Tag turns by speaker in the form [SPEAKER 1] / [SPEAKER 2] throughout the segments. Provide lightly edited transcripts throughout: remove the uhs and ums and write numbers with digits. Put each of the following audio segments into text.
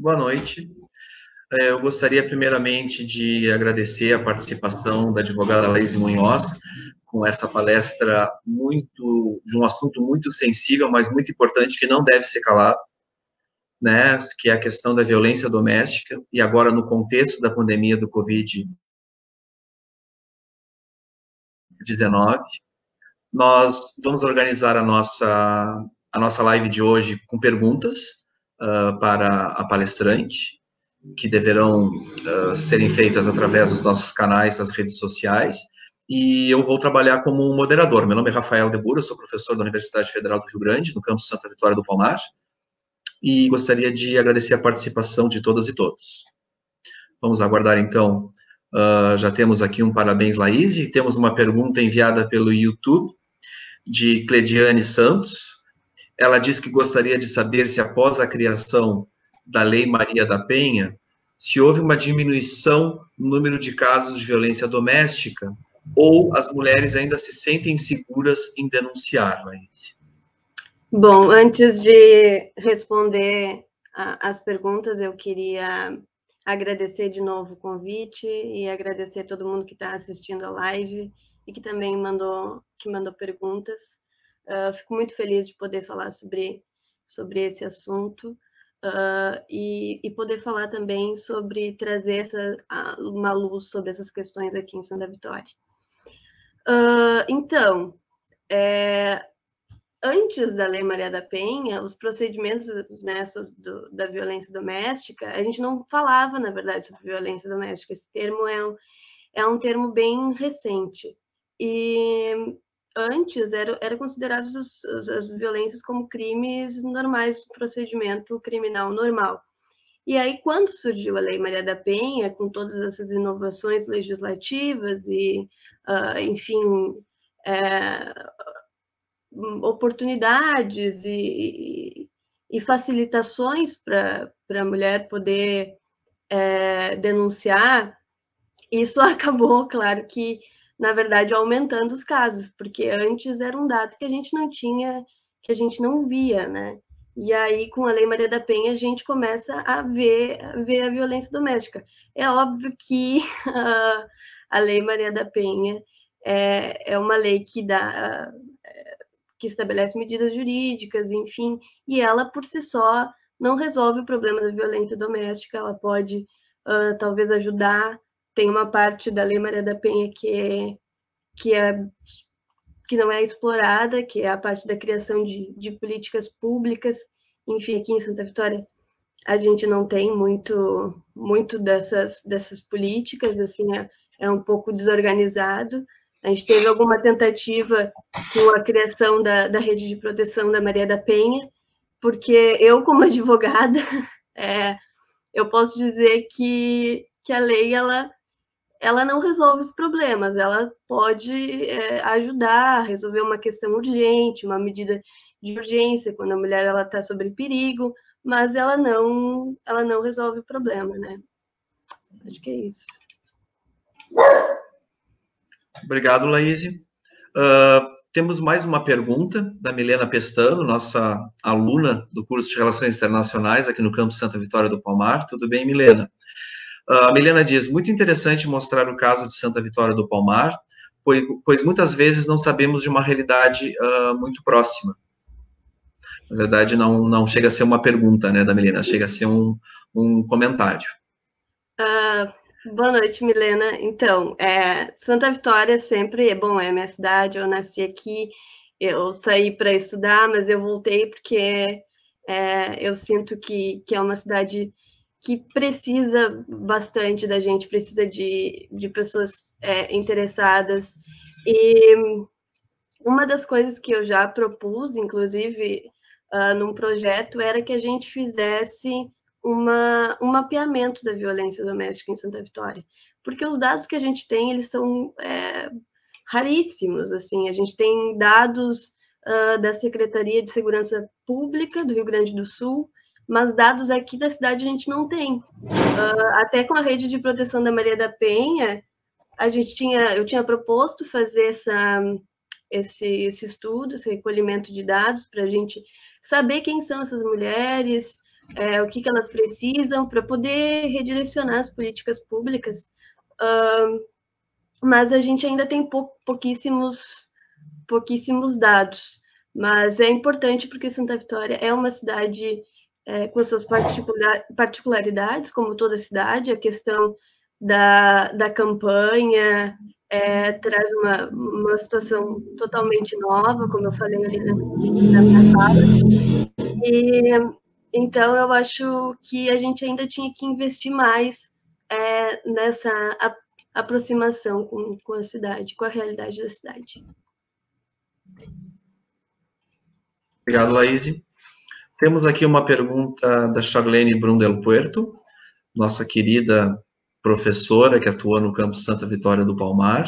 [SPEAKER 1] Boa noite. Eu gostaria primeiramente de agradecer a participação da advogada Laís Munhoz com essa palestra de um assunto muito sensível, mas muito importante, que não deve ser calado, né, que é a questão da violência doméstica, e agora no contexto da pandemia do Covid-19. Nós vamos organizar a nossa live de hoje com perguntas para a palestrante, que deverão serem feitas através dos nossos canais, das redes sociais, e eu vou trabalhar como um moderador. Meu nome é Rafael Debura, eu sou professor da Universidade Federal do Rio Grande, no campus Santa Vitória do Palmar, e gostaria de agradecer a participação de todas e todos. Vamos aguardar, então. Já temos aqui um parabéns, Laís, e temos uma pergunta enviada pelo YouTube, de Clediane Santos. Ela diz que gostaria de saber se, após a criação da Lei Maria da Penha, se houve uma diminuição no número de casos de violência doméstica ou as mulheres ainda se sentem seguras em denunciar, Laís.
[SPEAKER 2] Bom, antes de responder as perguntas, eu queria agradecer de novo o convite e agradecer a todo mundo que está assistindo a live e que também mandou perguntas. Fico muito feliz de poder falar sobre esse assunto e poder falar também sobre trazer uma luz sobre essas questões aqui em Santa Vitória. Então, antes da Lei Maria da Penha, os procedimentos, né, da violência doméstica, a gente não falava, na verdade, sobre violência doméstica. Esse termo é um termo bem recente. E antes era considerados as violências como crimes normais do procedimento criminal normal. E aí, quando surgiu a Lei Maria da Penha, com todas essas inovações legislativas e, enfim, oportunidades e facilitações para a mulher poder denunciar, isso acabou, claro que, na verdade, aumentando os casos, porque antes era um dado que a gente não tinha, que a gente não via, né? E aí, com a Lei Maria da Penha, a gente começa a ver a violência doméstica. É óbvio que a Lei Maria da Penha é uma lei que estabelece medidas jurídicas, enfim, e ela, por si só, não resolve o problema da violência doméstica, ela pode, talvez, ajudar. Tem uma parte da Lei Maria da Penha que não é explorada, que é a parte da criação de políticas públicas. Enfim, aqui em Santa Vitória, a gente não tem muito dessas políticas, assim, é um pouco desorganizado. A gente teve alguma tentativa com a criação da rede de proteção da Maria da Penha, porque eu, como advogada, eu posso dizer que a lei ela não resolve os problemas, ela pode ajudar a resolver uma questão urgente, uma medida de urgência, quando a mulher está sob perigo, mas ela não resolve o problema, né? Acho que é isso.
[SPEAKER 1] Obrigado, Laís. Temos mais uma pergunta da Milena Pestano, nossa aluna do curso de Relações Internacionais aqui no campus Santa Vitória do Palmar. Tudo bem, Milena? A Milena diz, muito interessante mostrar o caso de Santa Vitória do Palmar, pois muitas vezes não sabemos de uma realidade muito próxima. Na verdade, não chega a ser uma pergunta, né, da Milena, chega a ser um comentário.
[SPEAKER 2] Boa noite, Milena. Então, Santa Vitória sempre é bom, é minha cidade, eu nasci aqui, eu saí para estudar, mas eu voltei porque eu sinto que é uma cidade que precisa bastante da gente, precisa de pessoas interessadas. E uma das coisas que eu já propus, inclusive, num projeto, era que a gente fizesse um mapeamento da violência doméstica em Santa Vitória, porque os dados que a gente tem, eles são raríssimos, assim, a gente tem dados da Secretaria de Segurança Pública do Rio Grande do Sul, mas dados aqui da cidade a gente não tem. Até com a rede de proteção da Maria da Penha, eu tinha proposto fazer esse estudo, esse recolhimento de dados, para a gente saber quem são essas mulheres, o que elas precisam para poder redirecionar as políticas públicas, mas a gente ainda tem pouquíssimos dados. Mas é importante porque Santa Vitória é uma cidade com suas particularidades, como toda cidade, a questão da campanha traz uma situação totalmente nova, como eu falei ali na minha fala. E, então, eu acho que a gente ainda tinha que investir mais nessa aproximação com a cidade, com a realidade da cidade.
[SPEAKER 1] Obrigado, Laís. Temos aqui uma pergunta da Charlene Brundel Puerto, nossa querida professora que atua no campus Santa Vitória do Palmar.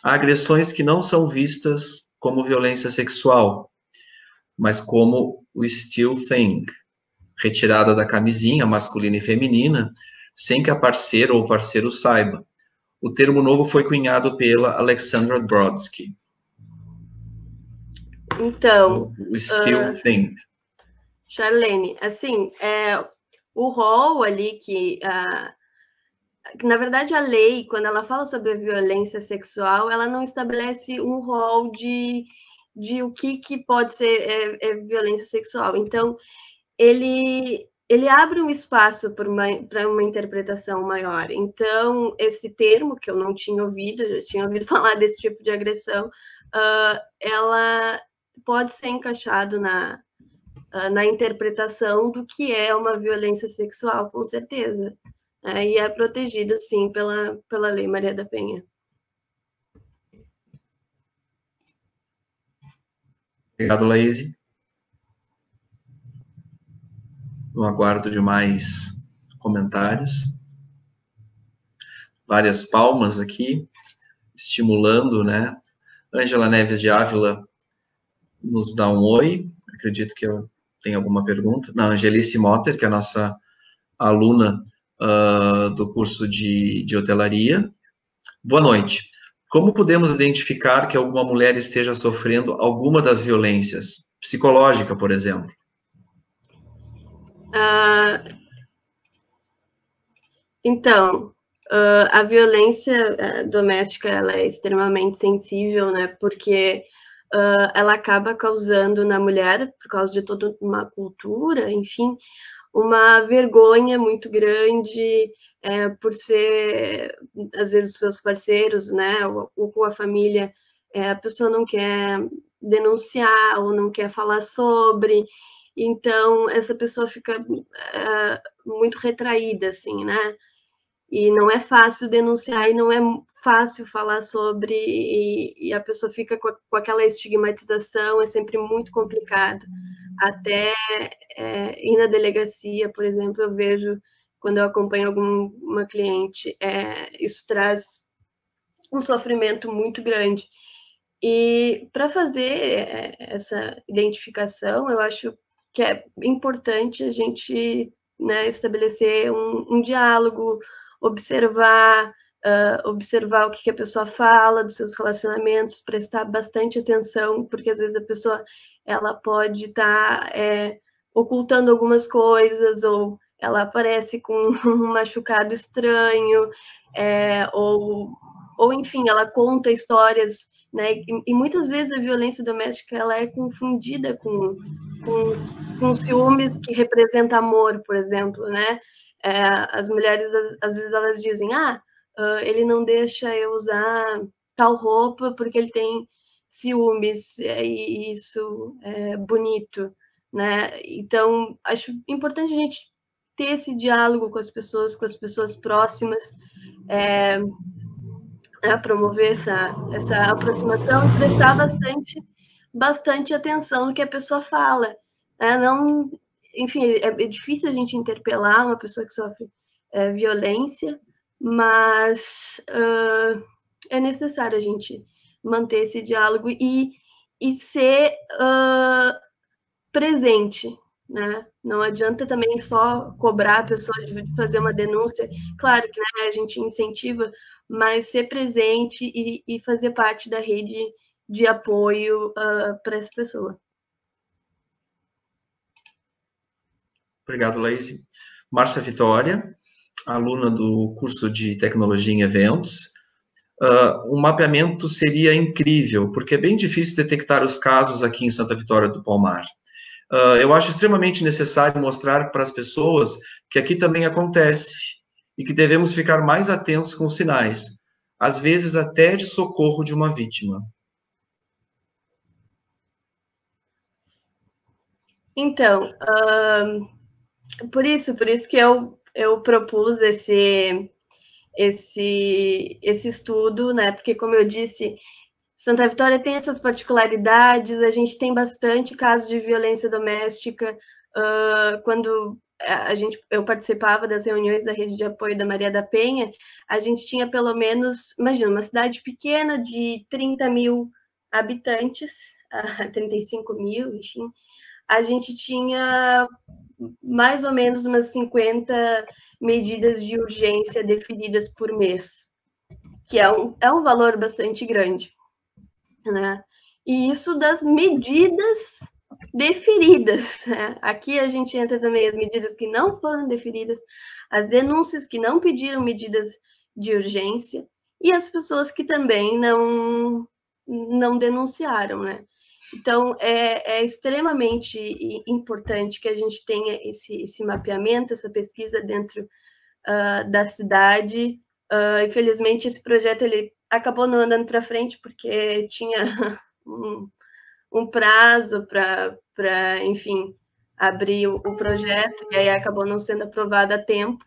[SPEAKER 1] Há agressões que não são vistas como violência sexual, mas como o still thing, retirada da camisinha masculina e feminina, sem que a parceira ou parceiro saiba. O termo novo foi cunhado pela Alexandra Brodsky.
[SPEAKER 2] Então,
[SPEAKER 1] o still thing.
[SPEAKER 2] Charlene, assim, o rol ali que na verdade, a lei, quando ela fala sobre a violência sexual, ela não estabelece um rol de o que pode ser violência sexual. Então, ele abre um espaço para uma interpretação maior. Então, esse termo, que eu não tinha ouvido, já tinha ouvido falar desse tipo de agressão, ela pode ser encaixado na interpretação do que é uma violência sexual, com certeza. E é protegido, sim, pela Lei Maria da Penha.
[SPEAKER 1] Obrigado, Laís. No aguardo de mais comentários. Várias palmas aqui, estimulando, né? Ângela Neves de Ávila nos dá um oi. Acredito que eu tenho alguma pergunta. Não, Angelice Motter, que é a nossa aluna do curso de hotelaria. Boa noite. Como podemos identificar que alguma mulher esteja sofrendo alguma das violências? Psicológica, por exemplo.
[SPEAKER 2] Então, a violência doméstica ela é extremamente sensível, né? Porque ela acaba causando na mulher, por causa de toda uma cultura, enfim, uma vergonha muito grande por ser, às vezes, seus parceiros, né? Ou com a família, a pessoa não quer denunciar ou não quer falar sobre. Então, essa pessoa fica muito retraída, assim, né? E não é fácil denunciar e não é fácil falar sobre, e a pessoa fica com aquela estigmatização, é sempre muito complicado. Até ir na delegacia, por exemplo, eu vejo, quando eu acompanho alguma cliente, isso traz um sofrimento muito grande. E para fazer essa identificação, eu acho que é importante a gente, né, estabelecer um diálogo, observar o que a pessoa fala dos seus relacionamentos, prestar bastante atenção, porque às vezes a pessoa ela pode estar ocultando algumas coisas, ou ela aparece com um machucado estranho, ou enfim, ela conta histórias, né? E muitas vezes a violência doméstica ela é confundida com ciúmes que representa amor, por exemplo, né? As mulheres, às vezes, elas dizem, ele não deixa eu usar tal roupa porque ele tem ciúmes, e isso é bonito, né? Então, acho importante a gente ter esse diálogo com as pessoas próximas, promover essa aproximação e prestar bastante atenção no que a pessoa fala. Não, enfim, é difícil a gente interpelar uma pessoa que sofre violência, mas é necessário a gente manter esse diálogo e ser presente, né? Não adianta também só cobrar a pessoa de fazer uma denúncia. Claro que, né, a gente incentiva, mas ser presente e fazer parte da rede de apoio para essa pessoa.
[SPEAKER 1] Obrigado, Laís. Márcia Vitória, aluna do curso de Tecnologia em Eventos. Um mapeamento seria incrível, porque é bem difícil detectar os casos aqui em Santa Vitória do Palmar. Eu acho extremamente necessário mostrar para as pessoas que aqui também acontece e que devemos ficar mais atentos com os sinais, às vezes até de socorro de uma vítima.
[SPEAKER 2] Então, por isso que eu propus esse estudo, né? Porque, como eu disse, Santa Vitória tem essas particularidades, a gente tem bastante casos de violência doméstica. Quando eu participava das reuniões da rede de apoio da Maria da Penha, a gente tinha pelo menos, imagina, uma cidade pequena de 30 mil habitantes, 35 mil, enfim, a gente tinha mais ou menos umas 50 medidas de urgência definidas por mês, que é um valor bastante grande, né? E isso das medidas deferidas, né? Aqui a gente entra também as medidas que não foram deferidas, as denúncias que não pediram medidas de urgência e as pessoas que também não denunciaram, né? Então, é extremamente importante que a gente tenha esse mapeamento, essa pesquisa dentro da cidade. Infelizmente, esse projeto ele acabou não andando para frente, porque tinha um prazo para, enfim, abrir o projeto, e aí acabou não sendo aprovado a tempo.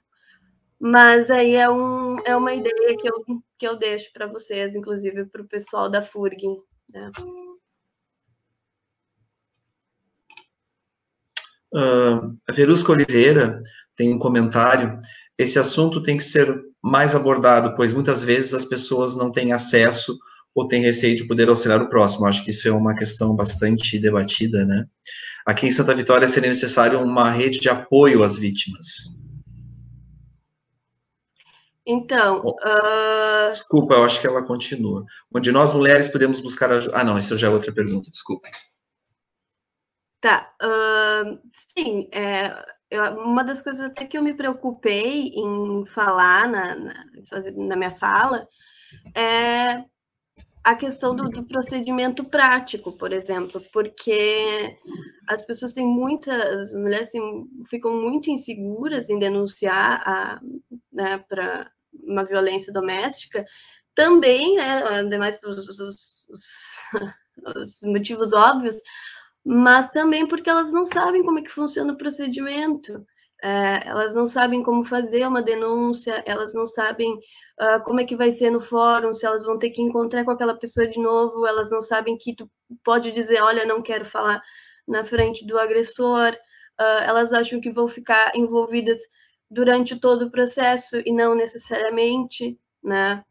[SPEAKER 2] Mas aí é uma ideia que eu deixo para vocês, inclusive para o pessoal da FURG, né?
[SPEAKER 1] A Verusca Oliveira tem um comentário. Esse assunto tem que ser mais abordado, pois muitas vezes as pessoas não têm acesso ou têm receio de poder auxiliar o próximo. Acho que isso é uma questão bastante debatida, né? Aqui em Santa Vitória seria necessário uma rede de apoio às vítimas.
[SPEAKER 2] Então,
[SPEAKER 1] desculpa, eu acho que ela continua. Onde nós mulheres podemos buscar ajuda. Não, isso já é outra pergunta, desculpa.
[SPEAKER 2] Tá, sim, uma das coisas até que eu me preocupei em falar na minha fala é a questão do procedimento prático, por exemplo, porque as pessoas as mulheres ficam muito inseguras em denunciar né, para uma violência doméstica, também, né, ademais pelos os motivos óbvios, mas também porque elas não sabem como é que funciona o procedimento, elas não sabem como fazer uma denúncia, elas não sabem como é que vai ser no fórum, se elas vão ter que encontrar com aquela pessoa de novo, elas não sabem que tu pode dizer, olha, não quero falar na frente do agressor, elas acham que vão ficar envolvidas durante todo o processo e não necessariamente, né?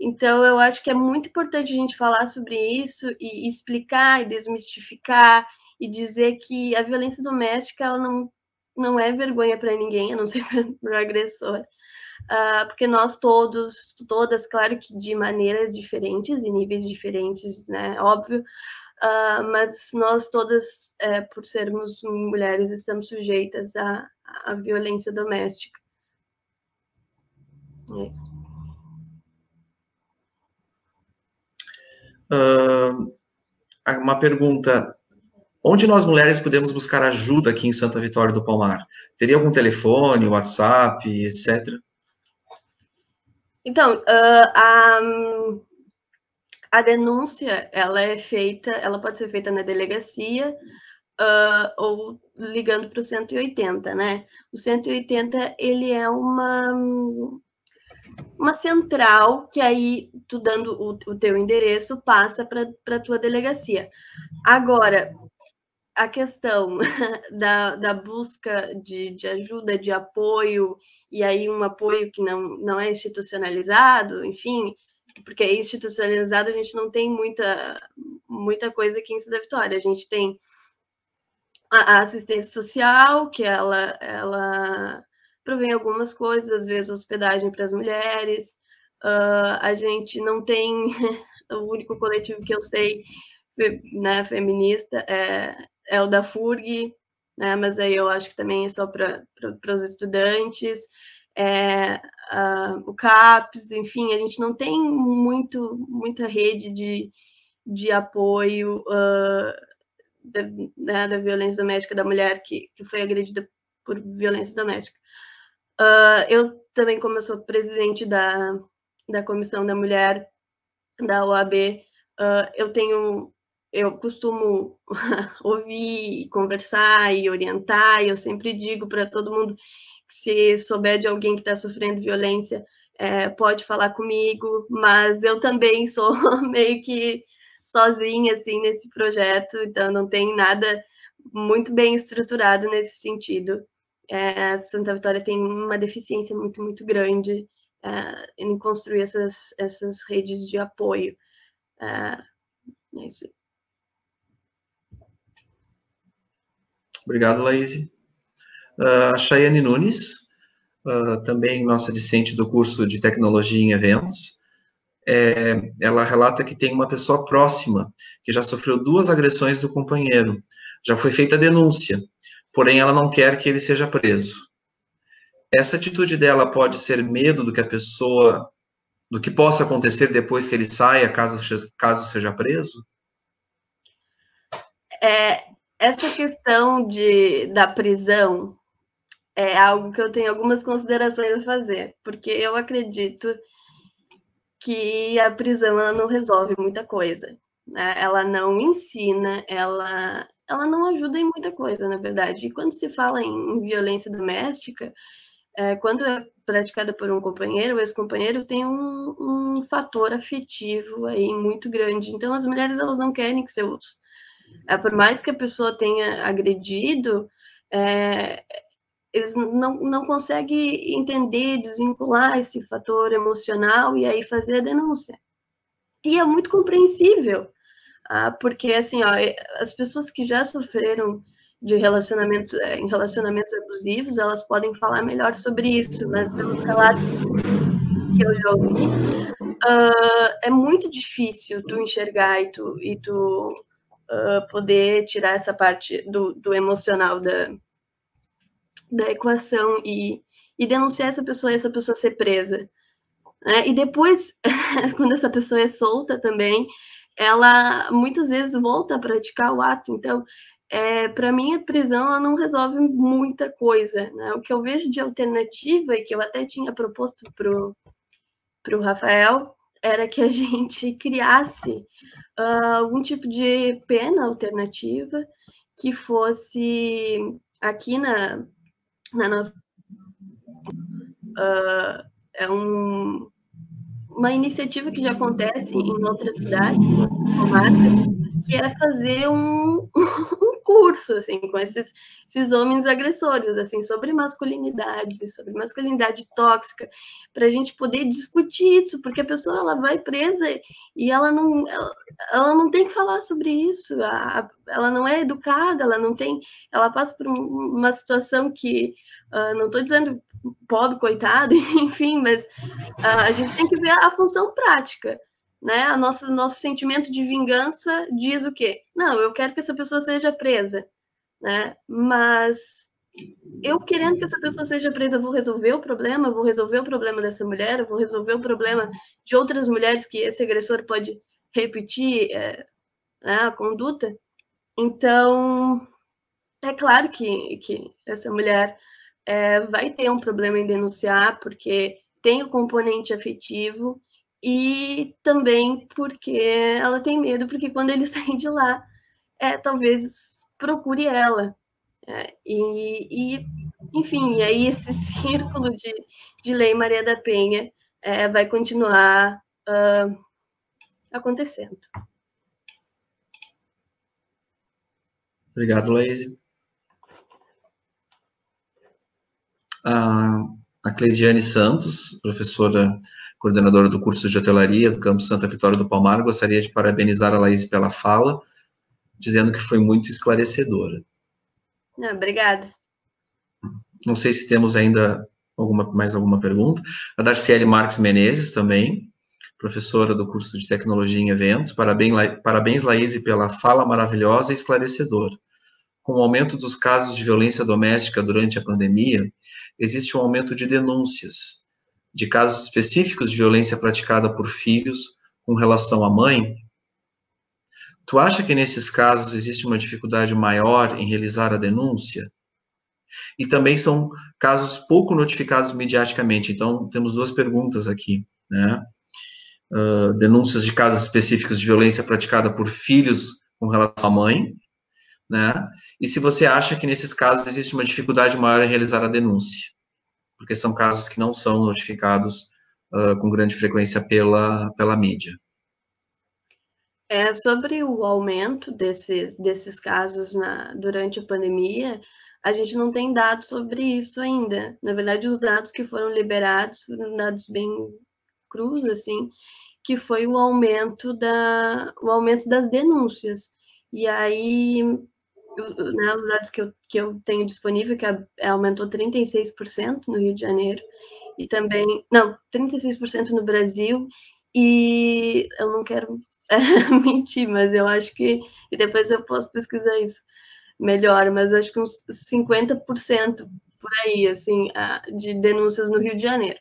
[SPEAKER 2] Então, eu acho que é muito importante a gente falar sobre isso e explicar e desmistificar e dizer que a violência doméstica ela não é vergonha para ninguém, a não ser para o agressor. Porque nós todas, claro que de maneiras diferentes e níveis diferentes, né? Óbvio, mas nós todas, por sermos mulheres, estamos sujeitas à violência doméstica. É isso.
[SPEAKER 1] Uma pergunta. Onde nós mulheres podemos buscar ajuda aqui em Santa Vitória do Palmar? Teria algum telefone, WhatsApp, etc?
[SPEAKER 2] Então, a denúncia, ela pode ser feita na delegacia ou ligando para o 180, né? O 180, ele é uma central que aí, tu dando o teu endereço, passa para a tua delegacia. Agora, a questão da busca de ajuda, de apoio, e aí um apoio que não é institucionalizado, enfim, porque institucionalizado a gente não tem muita coisa aqui em Santa Vitória. A gente tem a assistência social, que ela provém algumas coisas, às vezes hospedagem para as mulheres. A gente não tem o único coletivo que eu sei, né, feminista, é o da FURG, né? Mas aí eu acho que também é só para os estudantes. O CAPES, enfim, a gente não tem muita rede de apoio da violência doméstica, da mulher que foi agredida por violência doméstica. Eu também, como eu sou presidente da Comissão da Mulher da OAB, eu costumo ouvir, conversar e orientar, e eu sempre digo para todo mundo que se souber de alguém que está sofrendo violência, pode falar comigo, mas eu também sou meio que sozinha, assim, nesse projeto, então não tem nada muito bem estruturado nesse sentido. Santa Vitória tem uma deficiência muito, muito grande em construir essas redes de apoio. É isso.
[SPEAKER 1] Obrigado, Laís. A Chayane Nunes, também nossa discente do curso de Tecnologia em Eventos, ela relata que tem uma pessoa próxima que já sofreu 2 agressões do companheiro. Já foi feita a denúncia, porém ela não quer que ele seja preso. Essa atitude dela pode ser medo do que possa acontecer depois que ele saia, caso seja preso?
[SPEAKER 2] Essa questão da prisão é algo que eu tenho algumas considerações a fazer, porque eu acredito que a prisão ela não resolve muita coisa, né? Ela não ensina, ela não ajuda em muita coisa, na verdade. E quando se fala em violência doméstica, quando é praticada por um companheiro, o ex-companheiro tem um fator afetivo aí muito grande. Então, as mulheres elas não querem que seus por mais que a pessoa tenha agredido, eles não conseguem entender, desvincular esse fator emocional e aí fazer a denúncia. E é muito compreensível, porque assim, as pessoas que já sofreram de relacionamentos abusivos, elas podem falar melhor sobre isso, mas pelos relatos que eu já ouvi, é muito difícil tu enxergar e tu poder tirar essa parte do emocional da equação e denunciar essa pessoa ser presa. Né? E depois, quando essa pessoa é solta também, ela muitas vezes volta a praticar o ato. Então, para mim, a prisão ela não resolve muita coisa. Né? O que eu vejo de alternativa, e que eu até tinha proposto para o Rafael, era que a gente criasse algum tipo de pena alternativa que fosse aqui na nossa uma iniciativa que já acontece em outras cidades, que é fazer um curso assim com esses homens agressores assim sobre masculinidades e sobre masculinidade tóxica, para a gente poder discutir isso, porque a pessoa ela vai presa e ela não tem que falar sobre isso, ela não é educada, ela passa por uma situação que não estou dizendo pobre, coitado, enfim, mas a gente tem que ver a função prática. Né? Nosso sentimento de vingança diz o quê? Não, eu quero que essa pessoa seja presa, né? Mas eu querendo que essa pessoa seja presa, eu vou resolver o problema, eu vou resolver o problema dessa mulher, eu vou resolver o problema de outras mulheres que esse agressor pode repetir né, a conduta. Então, é claro que essa mulher vai ter um problema em denunciar, porque tem o componente afetivo, e também porque ela tem medo, porque quando ele sair de lá, talvez procure ela. Enfim, aí esse círculo de Lei Maria da Penha vai continuar acontecendo.
[SPEAKER 1] Obrigado, Laís. A Cleidiane Santos, professora coordenadora do curso de hotelaria do campus Santa Vitória do Palmar, gostaria de parabenizar a Laís pela fala, dizendo que foi muito esclarecedora.
[SPEAKER 2] Obrigada.
[SPEAKER 1] Não sei se temos ainda mais alguma pergunta. A Darciele Marques Menezes também, professora do curso de Tecnologia em Eventos. Parabéns, Laís, pela fala maravilhosa e esclarecedora. com o aumento dos casos de violência doméstica durante a pandemia, existe um aumento de denúncias de casos específicos de violência praticada por filhos com relação à mãe. Tu acha que nesses casos existe uma dificuldade maior em realizar a denúncia? E também são casos pouco notificados mediaticamente. Então, temos duas perguntas aqui, né? Denúncias de casos específicos de violência praticada por filhos com relação à mãe, né? E se você acha que nesses casos existe uma dificuldade maior em realizar a denúncia, porque são casos que não são notificados com grande frequência pela mídia.
[SPEAKER 2] Sobre o aumento desses casos durante a pandemia, a gente não tem dados sobre isso ainda. Na verdade, os dados que foram liberados foram dados bem crus, assim, que foi o aumento das denúncias. E aí, né, os dados que eu tenho disponível, que aumentou 36% no Rio de Janeiro, e também, não, 36% no Brasil, e eu não quero mentir, mas eu acho que, e depois eu posso pesquisar isso melhor, mas acho que uns 50% por aí, assim, de denúncias no Rio de Janeiro.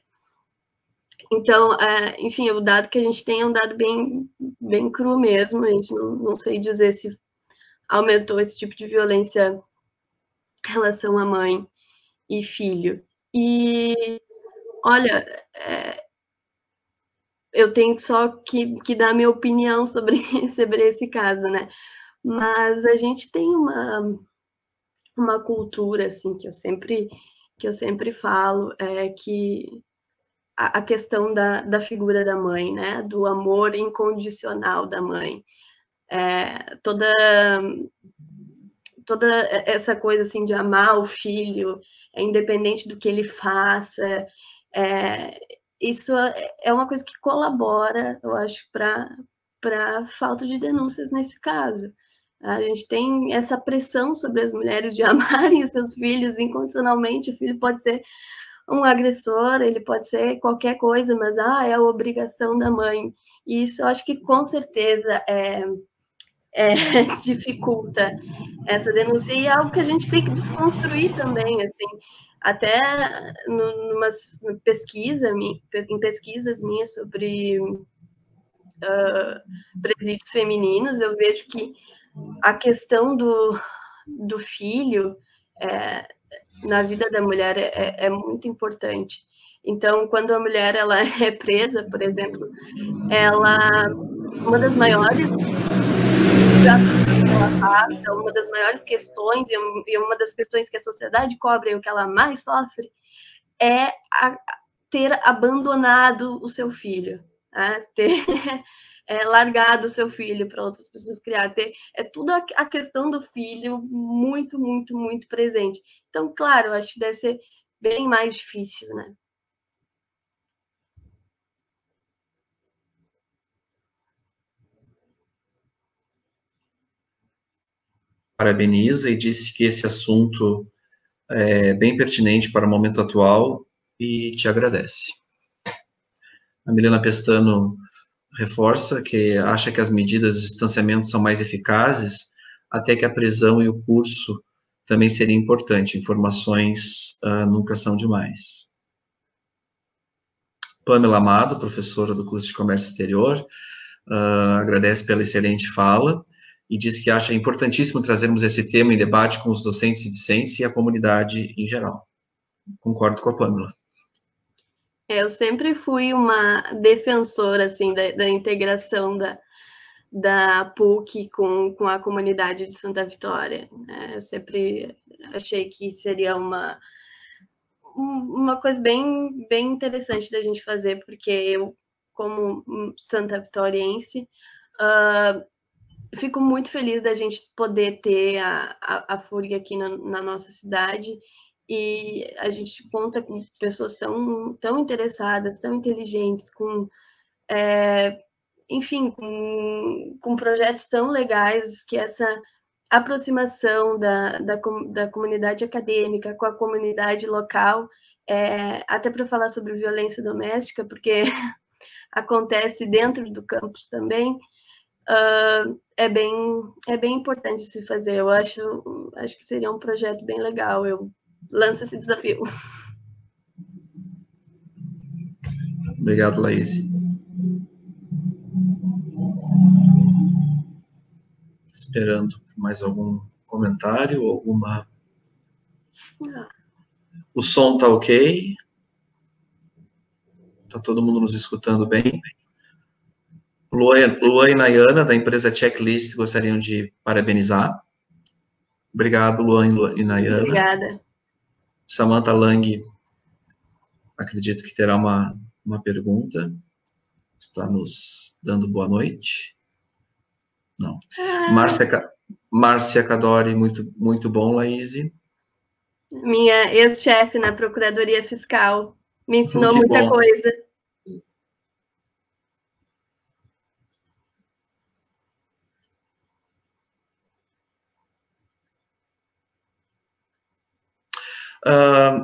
[SPEAKER 2] Então, enfim, o dado que a gente tem é um dado bem, bem cru mesmo, a gente não sei dizer se aumentou esse tipo de violência em relação à mãe e filho. E, olha, eu tenho só que dar minha opinião sobre esse caso, né? Mas a gente tem uma cultura, assim, que eu sempre falo, que a questão da figura da mãe, né? Do amor incondicional da mãe. Toda essa coisa, assim, de amar o filho, independente do que ele faça, isso é uma coisa que colabora, eu acho, para a falta de denúncias nesse caso. A gente tem essa pressão sobre as mulheres de amarem os seus filhos incondicionalmente. O filho pode ser um agressor, ele pode ser qualquer coisa, mas é a obrigação da mãe. E isso eu acho que com certeza dificulta essa denúncia, e é algo que a gente tem que desconstruir também, assim, até em pesquisas minhas sobre presídios femininos, eu vejo que a questão do filho na vida da mulher é muito importante. Então, quando a mulher ela é presa, por exemplo, uma das maiores que ela passa, uma das maiores questões, e uma das questões que a sociedade cobra e o que ela mais sofre, é ter abandonado o seu filho, né? Ter largado o seu filho para outras pessoas criar. É tudo a questão do filho muito, muito, muito presente. Então, claro, eu acho que deve ser bem mais difícil, né?
[SPEAKER 1] Parabeniza e disse que esse assunto é bem pertinente para o momento atual e te agradece. A Milena Pestano reforça que acha que as medidas de distanciamento são mais eficazes, até que a prisão e o curso também seria importante. Informações nunca são demais. Pamela Amado, professora do curso de Comércio Exterior, agradece pela excelente fala e diz que acha importantíssimo trazermos esse tema em debate com os docentes e discentes e a comunidade em geral. Concordo com a Pamela.
[SPEAKER 2] Eu sempre fui uma defensora, assim, da integração da PUC com a comunidade de Santa Vitória. Eu sempre achei que seria uma coisa bem, bem interessante da gente fazer, porque eu, como santa vitoriense, fico muito feliz da gente poder ter a FURG aqui na nossa cidade, e a gente conta com pessoas tão interessadas, tão inteligentes, enfim, com projetos tão legais, que essa aproximação da comunidade acadêmica com a comunidade local, até para falar sobre violência doméstica, porque acontece dentro do campus também, é bem importante se fazer. Eu acho que seria um projeto bem legal. Eu lanço esse desafio.
[SPEAKER 1] Obrigado, Laís. Esperando mais algum comentário, alguma... O som tá ok? Tá todo mundo nos escutando bem? Luan e Nayana, da empresa Checklist, gostariam de parabenizar. Obrigado, Luan e Nayana.
[SPEAKER 2] Obrigada.
[SPEAKER 1] Samantha Lang, acredito que terá uma pergunta. Está nos dando boa noite. Não. Márcia Cadori, muito bom, Laís.
[SPEAKER 2] Minha ex-chefe na Procuradoria Fiscal. Me ensinou muita coisa.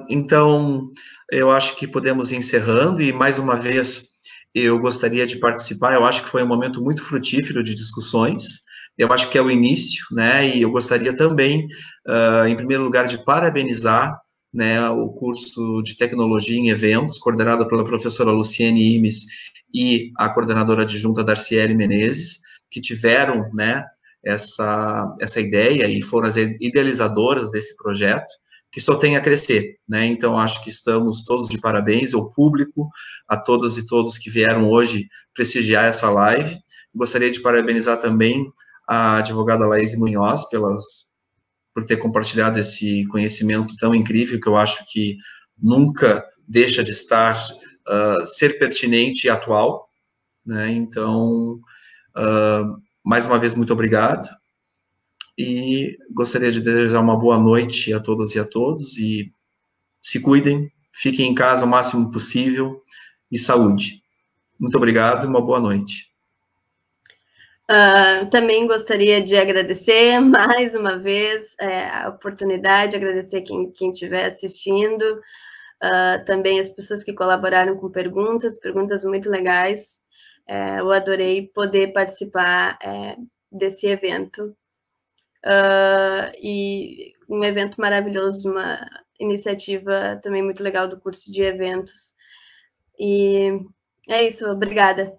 [SPEAKER 1] Então, eu acho que podemos ir encerrando, e mais uma vez eu gostaria de participar. Eu acho que foi um momento muito frutífero de discussões. Eu acho que é o início, né? E eu gostaria também, em primeiro lugar, de parabenizar, né, o curso de Tecnologia em Eventos, coordenado pela professora Luciene Imes e a coordenadora adjunta Darciele Menezes, que tiveram, né, essa ideia e foram as idealizadoras desse projeto, que só tem a crescer, né? Então, acho que estamos todos de parabéns, ao público, a todas e todos que vieram hoje prestigiar essa live. Gostaria de parabenizar também a advogada Laís Munhoz por ter compartilhado esse conhecimento tão incrível, que eu acho que nunca deixa de ser pertinente e atual, né? Então, mais uma vez, muito obrigado. E gostaria de desejar uma boa noite a todas e a todos, e se cuidem, fiquem em casa o máximo possível, e saúde. Muito obrigado e uma boa noite.
[SPEAKER 2] Também gostaria de agradecer mais uma vez a oportunidade, agradecer quem estiver assistindo, também as pessoas que colaboraram com perguntas muito legais. Eu adorei poder participar desse evento. E um evento maravilhoso, de uma iniciativa também muito legal do curso de eventos. E é isso, obrigada.